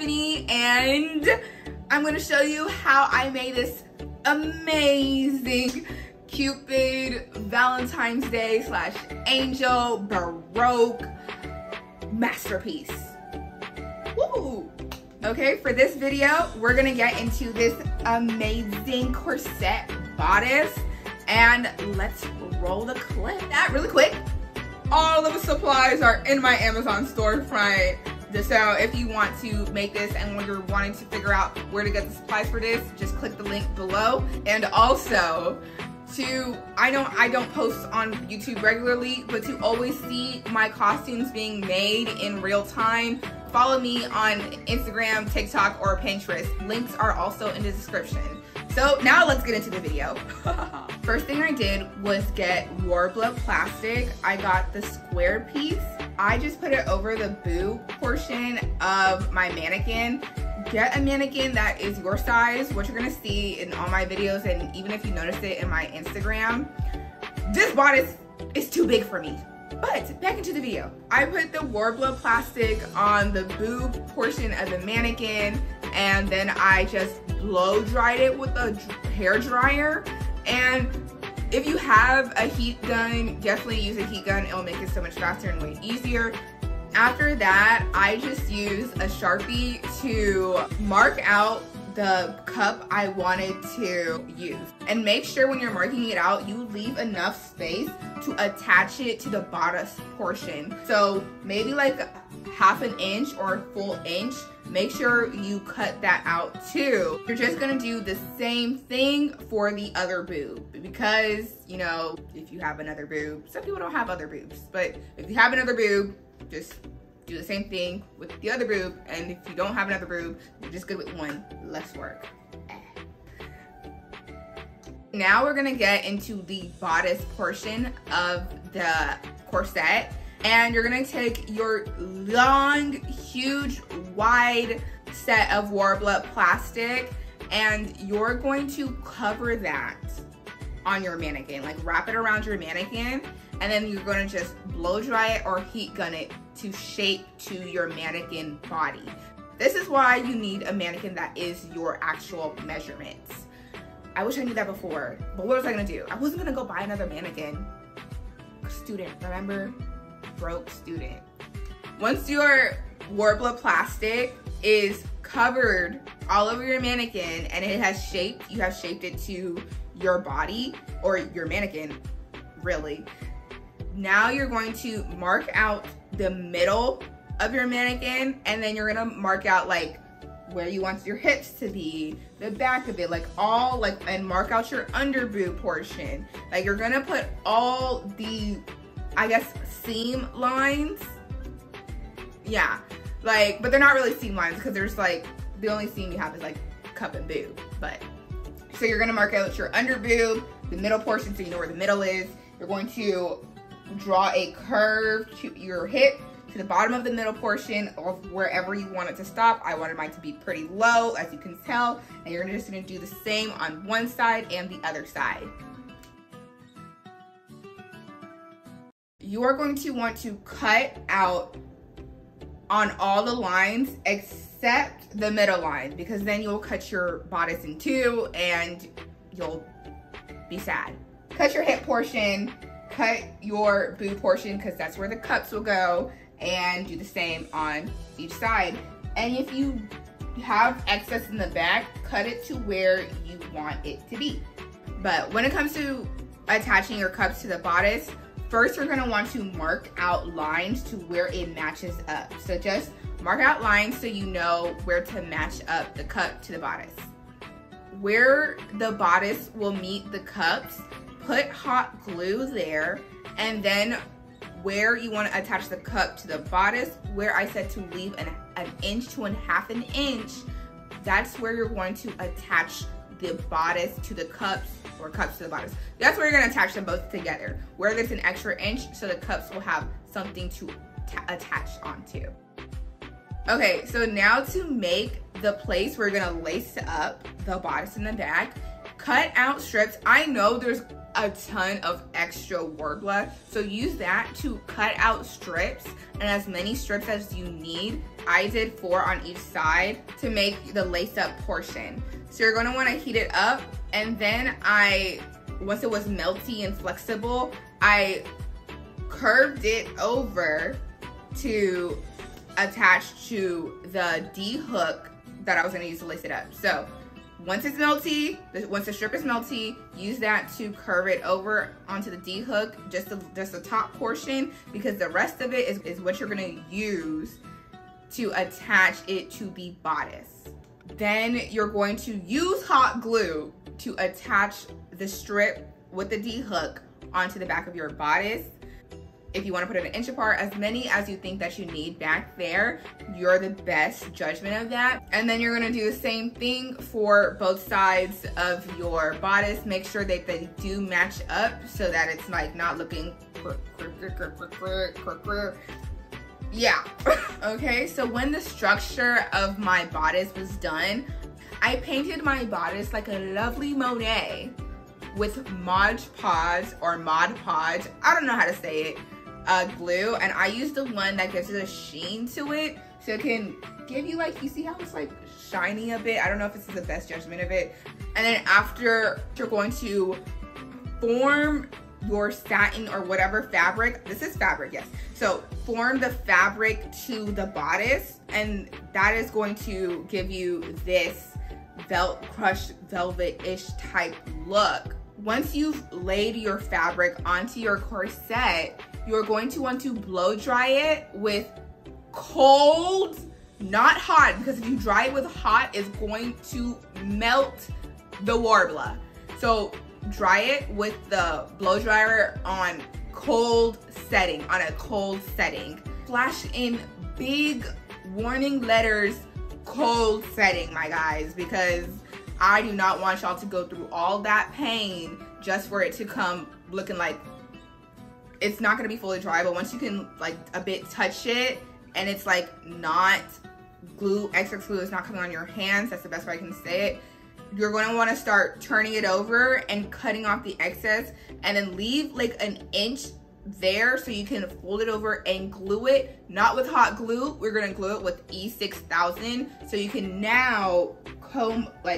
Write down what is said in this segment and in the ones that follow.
Stephanie, and I'm gonna show you how I made this amazing Cupid Valentine's Day / angel Baroque masterpiece. Woo! Okay, for this video, we're gonna get into this amazing corset bodice, and let's roll the clip. That really quick, all of the supplies are in my Amazon storefront. So if you want to make this and when you're wanting to figure out where to get the supplies for this, just click the link below. And also, I don't post on YouTube regularly, but to always see my costumes being made in real time, follow me on Instagram, TikTok, or Pinterest. Links are also in the description. So now let's get into the video. First thing I did was get Warbler plastic. I got the square piece. I just put it over the boob portion of my mannequin. Get a mannequin that is your size, what you're gonna see in all my videos, and even if you notice it in my Instagram. This bodice is too big for me. But back into the video. I put the Warbler plastic on the boob portion of the mannequin, and then I just blow dried it with a hair dryer. And if you have a heat gun, definitely use a heat gun. It will make it so much faster and way easier. After that, I just use a Sharpie to mark out the cup I wanted to use. And make sure when you're marking it out, you leave enough space to attach it to the bodice portion. So maybe like ½ an inch or a full inch. Make sure you cut that out too. You're just gonna do the same thing for the other boob, because, you know, if you have another boob, some people don't have other boobs, but if you have another boob, just do the same thing with the other boob. And if you don't have another boob, you're just good with one, less work. Now we're gonna get into the bodice portion of the corset. And you're gonna take your long, huge, wide set of Warbler plastic, and you're going to cover that on your mannequin. Like, wrap it around your mannequin, and then you're gonna just blow dry it or heat gun it to shape to your mannequin body. This is why you need a mannequin that is your actual measurements. I wish I knew that before, but what was I gonna do? I wasn't gonna go buy another mannequin. Student, remember? Broke student. Once your Warbler plastic is covered all over your mannequin and it has shaped, you have shaped it to your body or your mannequin, really. Now you're going to mark out the middle of your mannequin, and then you're gonna mark out like where you want your hips to be, the back of it, like all like, and mark out your under boob portion. Like, you're gonna put all the, I guess, seam lines. Yeah, like, but they're not really seam lines because there's like, the only seam you have is like cup and boob. But so you're gonna mark out your under boob, the middle portion, so you know where the middle is. You're going to draw a curve to your hip, to the bottom of the middle portion, or wherever you want it to stop. I wanted mine to be pretty low, as you can tell, and you're just gonna do the same on one side and the other side. You are going to want to cut out on all the lines except the middle line, because then you'll cut your bodice in two and you'll be sad. Cut your hip portion, cut your boob portion, because that's where the cups will go, and do the same on each side. And if you have excess in the back, cut it to where you want it to be. But when it comes to attaching your cups to the bodice, first you're gonna want to mark out lines to where it matches up. So just mark out lines so you know where to match up the cup to the bodice. Where the bodice will meet the cups, put hot glue there, and then where you want to attach the cup to the bodice, where I said to leave an inch to ½ an inch, that's where you're going to attach the bodice to the cups, or cups to the bodice. That's where you're going to attach them both together, where there's an extra inch, so the cups will have something to attach onto. Okay, so now to make the place where you're going to lace up the bodice in the back, cut out strips. I know there's a ton of extra Warbler, so use that to cut out strips, and as many strips as you need I did 4 on each side to make the lace up portion. So you're gonna wanna heat it up, and then once it was melty and flexible, I curved it over to attach to the D hook that I was gonna use to lace it up. So once it's melty, once the strip is melty, use that to curve it over onto the D hook, just the top portion, because the rest of it is what you're gonna use to attach it to the bodice. Then you're going to use hot glue to attach the strip with the D hook onto the back of your bodice. If you want to put it an inch apart, as many as you think that you need back there, you're the best judgment of that. And then you're gonna do the same thing for both sides of your bodice. Make sure that they do match up so that it's like not looking yeah. Okay, so when the structure of my bodice was done, I painted my bodice like a lovely Monet with Mod Podge, I don't know how to say it, glue, and I used the one that gives it a sheen to it, so it can give you, like, you see how it's like shiny a bit? I don't know if this is the best judgment of it. And then after, you're going to form your satin or whatever fabric, this is fabric, yes. So form the fabric to the bodice, and that is going to give you this crushed velvet-ish type look. Once you've laid your fabric onto your corset, you're going to want to blow dry it with cold, not hot, because if you dry it with hot, it's going to melt the warbler. So dry it with the blow dryer on a cold setting. Flash in big warning letters, cold setting, my guys, because I do not want y'all to go through all that pain just for it to come looking like it's not gonna be fully dry. But once you can like a bit touch it and it's like not glue, excess glue is not coming on your hands, that's the best way I can say it, you're going to want to start turning it over and cutting off the excess, and then leave like an inch there so you can fold it over and glue it, not with hot glue. We're going to glue it with E6000, so you can now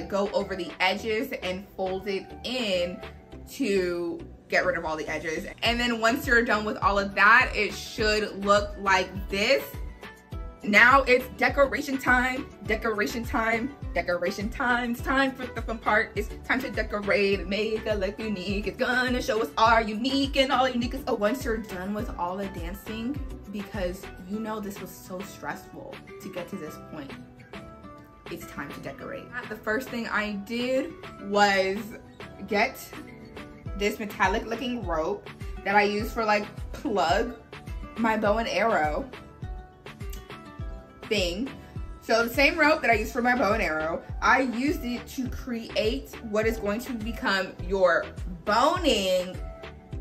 go over the edges and fold it in to get rid of all the edges. And then once you're done with all of that, it should look like this. Now it's decoration time, decoration time. It's time for the fun part. It's time to decorate and make it look unique. It's gonna show us our unique and all unique is. Oh, once you're done with all the dancing, because you know this was so stressful to get to this point, it's time to decorate. The first thing I did was get this metallic looking rope that I use for like plug my bow and arrow thing. So the same rope that I used for my bow and arrow, I used it to create what is going to become your boning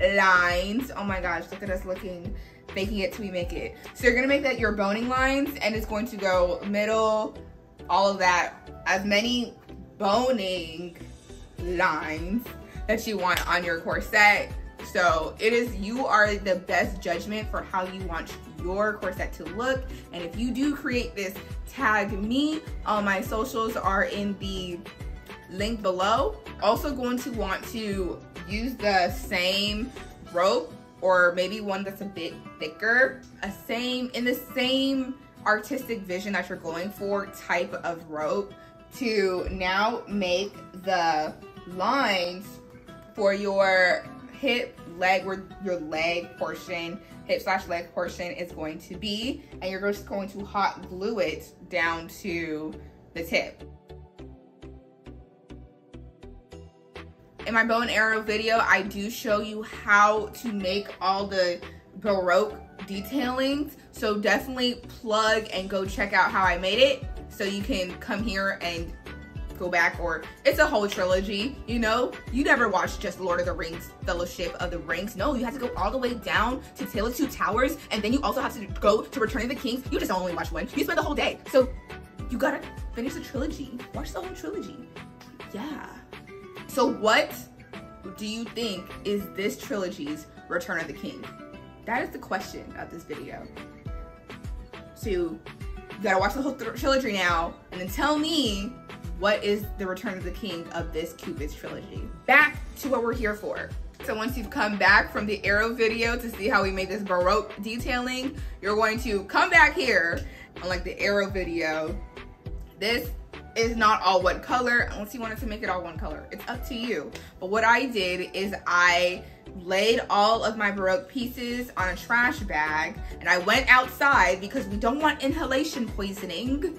lines. Oh my gosh, look at us making it till we make it. So you're gonna make that your boning lines, and it's going to go middle, all of that, as many boning lines that you want on your corset. So you are the best judgment for how you want your corset to look. And if you do create this, tag me. All my socials are in the link below. Also going to want to use the same rope, or maybe one that's a bit thicker, in the same artistic vision that you're going for type of rope, to now make the lines for your hip, leg, where your leg portion, hip/leg portion is going to be, and you're just going to hot glue it down to the tip. In my bow and arrow video, I do show you how to make all the Baroque detailings, so definitely plug and go check out how I made it, so you can come here and go back, or it's a whole trilogy, you know? You never watched just Lord of the Rings, Fellowship of the Rings. No, you have to go all the way down to Tale of Two Towers, and then you also have to go to Return of the Kings. You just only watch one. You spend the whole day. So you gotta finish the trilogy. Watch the whole trilogy. Yeah. So what do you think is this trilogy's Return of the King? That is the question of this video. So You gotta watch the whole trilogy now, and then tell me what is the Return of the King of this Cupids trilogy. Back to what we're here for. So once you've come back from the arrow video to see how we made this Baroque detailing, you're going to come back here on like the arrow video. This is not all one color unless you wanted to make it all one color. It's up to you. But what I did is I laid all of my Baroque pieces on a trash bag, and I went outside because we don't want inhalation poisoning.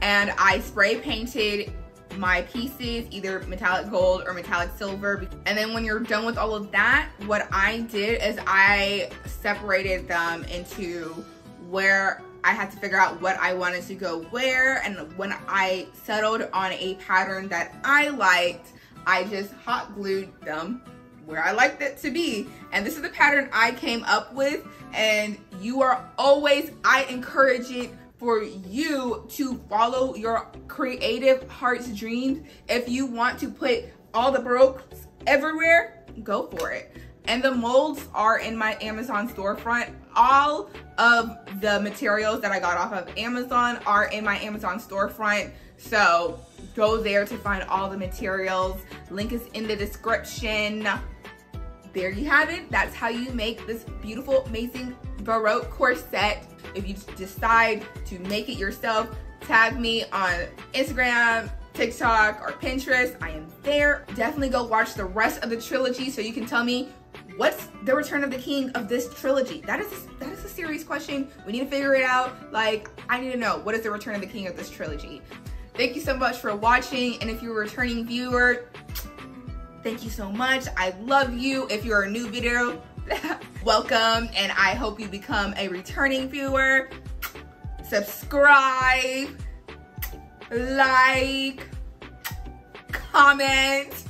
And I spray painted my pieces, either metallic gold or metallic silver. And then when you're done with all of that, what I did is I separated them into where I had to figure out what I wanted to go where. And when I settled on a pattern that I liked, I just hot glued them where I liked it to be. And this is the pattern I came up with. And you are always, I encourage it for you to follow your creative heart's dreams. If you want to put all the Baroques everywhere, go for it. And the molds are in my Amazon storefront. All of the materials that I got off of Amazon are in my Amazon storefront. So go there to find all the materials. Link is in the description. There you have it. That's how you make this beautiful, amazing Baroque corset. If you decide to make it yourself, tag me on Instagram, TikTok, or Pinterest. I am there. Definitely go watch the rest of the trilogy so you can tell me what's the Return of the King of this trilogy. That is a serious question. We need to figure it out. Like, I need to know, what is the Return of the King of this trilogy? Thank you so much for watching. And if you're a returning viewer, thank you so much. I love you. If you're a new video, welcome. And I hope you become a returning viewer. Subscribe, like, comment.